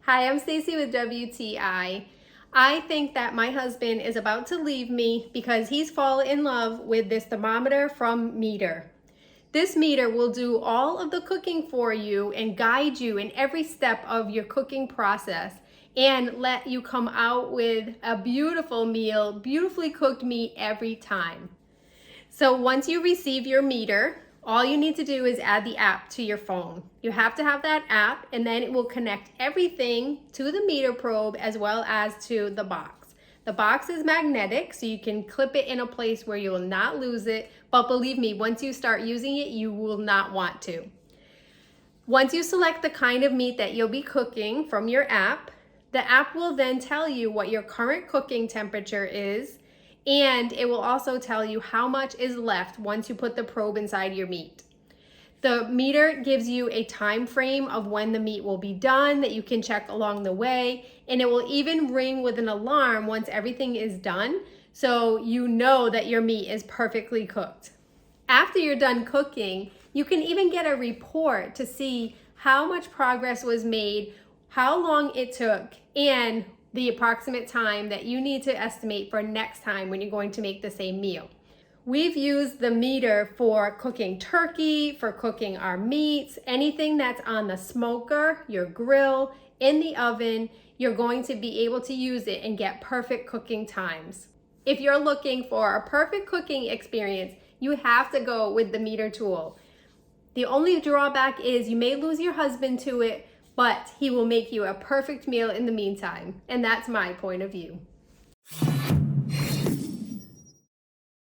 Hi, I'm Stacy with WTI. I think that my husband is about to leave me because he's fallen in love with this thermometer from MEATER. This meter will do all of the cooking for you and guide you in every step of your cooking process and let you come out with a beautiful meal, beautifully cooked meat every time. So once you receive your meter, all you need to do is add the app to your phone. You have to have that app, and then it will connect everything to the meter probe as well as to the box. The box is magnetic, so you can clip it in a place where you will not lose it, but believe me, once you start using it, you will not want to. Once you select the kind of meat that you'll be cooking from your app, the app will then tell you what your current cooking temperature is, and it will also tell you how much is left once you put the probe inside your meat. The meter gives you a time frame of when the meat will be done that you can check along the way, and it will even ring with an alarm once everything is done, so you know that your meat is perfectly cooked. After you're done cooking, you can even get a report to see how much progress was made, how long it took, and the approximate time that you need to estimate for next time when you're going to make the same meal. We've used the meter for cooking turkey, for cooking our meats, anything that's on the smoker, your grill, in the oven, you're going to be able to use it and get perfect cooking times. If you're looking for a perfect cooking experience, you have to go with the meter tool. The only drawback is you may lose your husband to it, but he will make you a perfect meal in the meantime. And that's my point of view.